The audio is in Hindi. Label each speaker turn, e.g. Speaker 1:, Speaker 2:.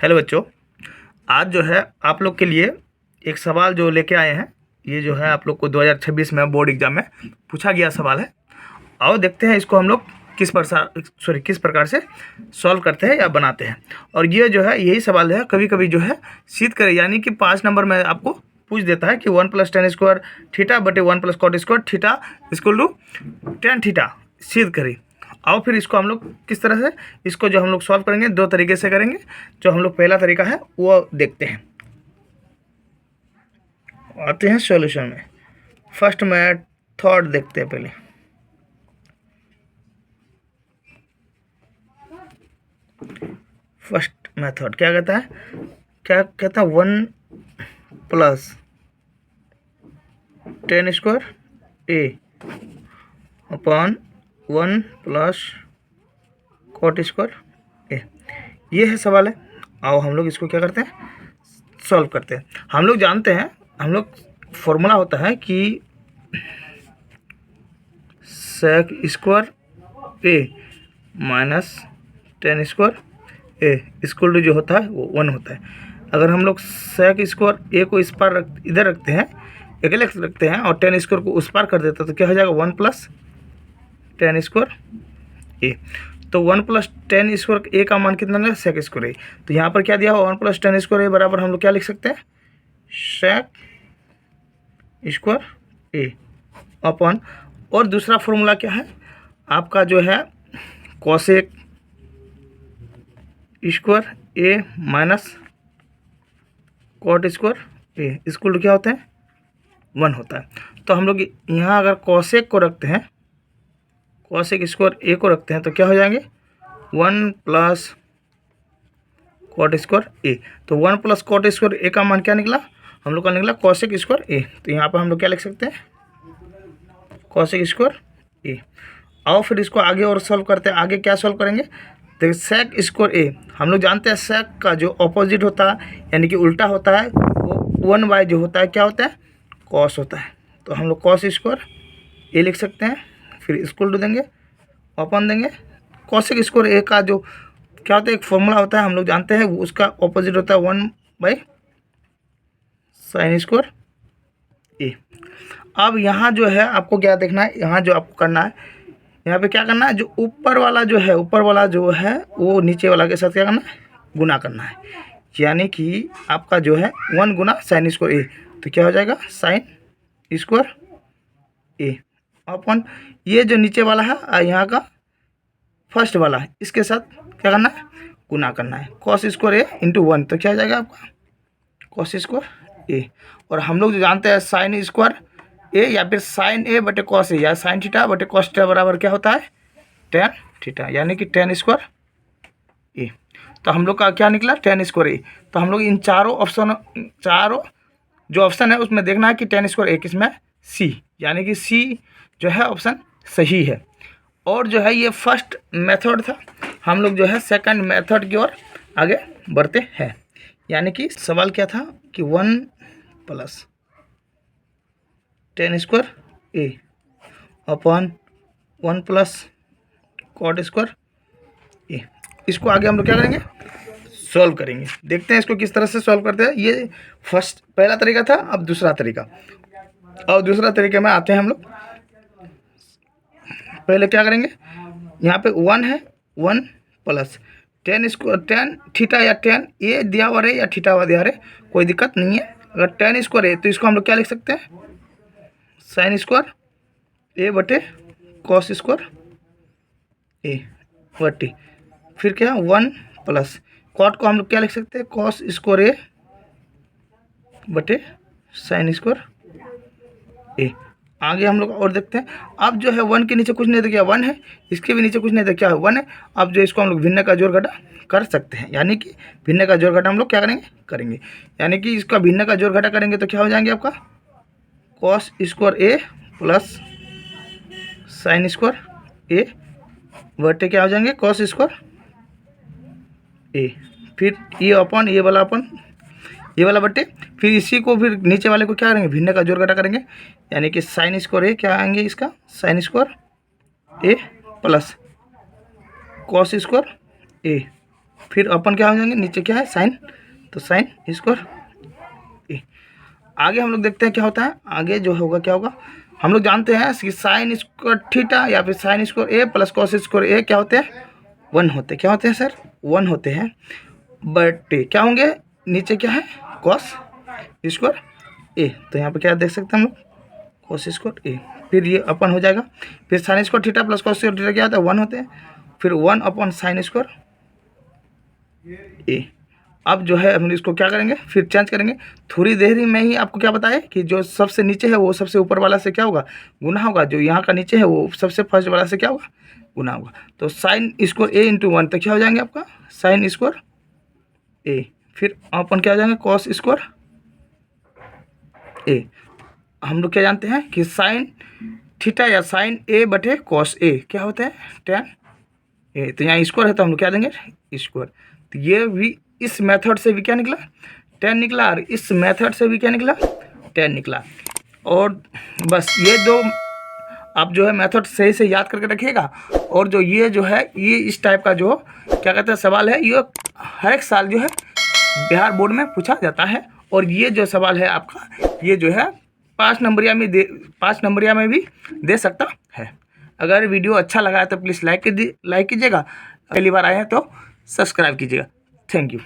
Speaker 1: हेलो बच्चों, आज जो है आप लोग के लिए एक सवाल जो लेके आए हैं। ये जो है आप लोग को 2026 में बोर्ड एग्जाम में पूछा गया सवाल है। आओ देखते हैं इसको हम लोग किस प्रकार से सॉल्व करते हैं या बनाते हैं। और ये जो है यही सवाल है, कभी कभी जो है सीध करे यानी कि 5 नंबर में आपको पूछ देता है कि 1 + tan स्क्वायर थीटा बटे 1 + cot square theta equal to tan theta सीध करे। आओ फिर इसको हम लोग किस तरह से इसको जो हम लोग सॉल्व करेंगे, दो तरीके से करेंगे। जो हम लोग पहला तरीका है वो देखते हैं, आते हैं सॉल्यूशन में। फर्स्ट मेथड देखते हैं पहले। फर्स्ट मेथड क्या कहता है, 1 + tan square a upon 1 + cot square a। ये है सवाल है। आओ हम लोग इसको क्या करते हैं, सॉल्व करते हैं। हम लोग जानते हैं, हम लोग फॉर्मूला होता है कि sec square a minus tan square a equal to जो होता है वो 1 होता है। अगर हम लोग sec स्क्वायर a को इस पार इधर रखते हैं, अकेले रखते हैं, और tan स्क्वायर को उस पार कर देते हैं, तो क्या हो जाएगा 1 + tan स्क्वायर a। तो 1 + tan स्क्वायर a का मान कितना है, sec स्क्वायर a। तो यहाँ पर क्या दिया हुआ 1 + tan स्क्वायर a बराबर हम लोग क्या लिख सकते हैं, sec स्क्वायर a अपॉन, और दूसरा फॉर्मूला क्या है आपका, जो है cosec square a minus cot square a equal to क्या होता है, 1 होता है। तो हम लोग यहाँ अगर cosec को रखते हैं, cosec स्क्वायर a को रखते हैं, तो क्या हो जाएंगे 1 + cot स्क्वायर a। तो 1 + cot स्क्वायर a का मान क्या निकला, हम लोग का निकला cosec स्क्वायर a। तो यहाँ पर हम लोग क्या लिख सकते हैं, cosec स्क्वायर a। आओ फिर इसको आगे और सॉल्व करते हैं। आगे क्या सॉल्व करेंगे, देखिए sec स्क्वायर a हम लोग जानते हैं sec का जो ऑपोजिट होता है यानी कि उल्टा होता है, वो 1/, जो होता है क्या होता है, cos होता है। तो हम लोग cos स्क्वायर a लिख सकते हैं, फिर इक्वल टू देंगे, अपन देंगे cosec स्क्वायर a का जो क्या होता है, एक फॉर्मूला होता है हम लोग जानते हैं, उसका ऑपोजिट होता है 1/sin स्क्वायर a। अब यहाँ जो है आपको क्या देखना है, यहाँ जो आपको करना है, यहाँ पे क्या करना है, जो ऊपर वाला जो है वो नीचे वाला के साथ क्या करना है, गुना करना है। यानी कि आपका जो है 1 × sin स्क्वायर a, तो क्या हो जाएगा sin स्क्वायर a अपन ये जो नीचे वाला है यहाँ का फर्स्ट वाला है, इसके साथ क्या करना है, गुना करना है। cos स्क्वायर a × 1, तो क्या हो जाएगा आपका cos स्क्वायर a। और हम लोग जो जानते हैं sin स्क्वायर a या फिर sin a बटे cos a या sin थीटा बटे cos थीटा बराबर क्या होता है, tan थीटा, यानी कि tan स्क्वायर a। तो हम लोग का क्या निकला, tan स्क्वायर a। तो हम लोग इन चारों जो ऑप्शन है उसमें देखना है कि tan स्क्वायर a किसमें, C, यानी कि C जो है ऑप्शन सही है। और जो है ये फर्स्ट मेथड था, हम लोग जो है सेकंड मेथड की ओर आगे बढ़ते हैं। यानी कि सवाल क्या था कि 1 + tan square a upon 1 + cot square a। इसको आगे हम लोग क्या करेंगे, सॉल्व करेंगे। देखते हैं इसको किस तरह से सॉल्व करते हैं। ये पहला तरीका था, अब दूसरा तरीका। और दूसरा तरीके में आते हैं हम लोग। पहले क्या करेंगे, यहाँ पे 1 है, 1 + tan थीटा या tan a दिया हुआ रहे या थीटा हुआ दिया रहे, कोई दिक्कत नहीं है। अगर tan स्क्वायर है तो इसको हम लोग क्या लिख सकते हैं, sin स्क्वायर a बटे cos स्क्वायर a बटे, फिर क्या 1 + cot को हम लोग क्या लिख सकते हैं, cos स्क्वायर a बटे sin स्क्वायर a। आगे हम लोग और देखते हैं। अब जो है 1 के नीचे कुछ नहीं था, क्या 1 है, इसके भी नीचे कुछ नहीं था, क्या है 1 है। अब जो इसको हम लोग भिन्न का जोड़ घटा कर सकते हैं, यानी कि भिन्न का जोड़ घटा हम लोग क्या करेंगे, यानी कि इसका भिन्न का जोड़ घटा करेंगे तो क्या हो जाएंगे आपका cos square a + sin square a बटे क्या हो जाएंगे cos स्क्वायर a। फिर ये अपन ये वाला बटे, फिर इसी को फिर नीचे वाले को क्या करेंगे, भिन्न का जोड़ घटा करेंगे, यानी कि sin स्क्वायर a क्या आएंगे, इसका sin square a + cos square a फिर अपन क्या हो जाएंगे, नीचे क्या है साइन, तो साइन स्क्वायर ए। आगे हम लोग देखते हैं क्या होता है, आगे जो होगा क्या होगा, हम लोग जानते हैं कि साइन स्क्वायर थीटा या फिर साइन स्क्वायर ए प्लस कॉस स्क्वायर ए क्या होते हैं, 1 होते हैं। क्या होते हैं सर, 1 होते हैं। बट क्या होंगे, नीचे क्या है कॉस स्क्वायर ए, तो यहाँ पे क्या देख सकते हैं हम लोग, कॉस स्क्वायर ए। फिर ये अपन हो जाएगा, फिर sine square theta plus cos square theta क्या होता है, 1 होते हैं। फिर 1 अपॉन साइन स्क्वायर ए। अब जो है हम इसको क्या करेंगे, फिर चेंज करेंगे। थोड़ी देर ही में ही आपको क्या बताया कि जो सबसे नीचे है वो सबसे ऊपर वाला से क्या होगा, गुना होगा। जो यहाँ का नीचे है वो सबसे फर्स्ट वाला से क्या होगा, गुना होगा। तो साइन स्क्वायर ए इंटू 1 तो क्या हो जाएंगे आपका, साइन स्क्वायर ए। फिर अपन क्या हो जाएंगे, कॉस स्क्वायर ए। हम लोग क्या जानते हैं कि साइन थीटा या साइन ए बटे कॉस ए क्या होता है, tan ए। तो यहाँ स्क्वायर है तो हम लोग क्या देंगे, स्क्वायर। तो ये भी इस मेथड से भी क्या निकला, tan निकला, और इस मेथड से भी क्या निकला, tan निकला। और बस ये दो आप जो है मेथड सही से याद करके रखिएगा। और जो है ये इस टाइप का जो क्या कहते हैं सवाल है, ये हर एक साल जो है बिहार बोर्ड में पूछा जाता है। और ये जो सवाल है आपका, ये जो है 5 नंबरिया में भी दे सकता है। अगर वीडियो अच्छा लगा है तो प्लीज़ लाइक कीजिएगा। पहली बार आए हैं तो सब्सक्राइब कीजिएगा। Thank you.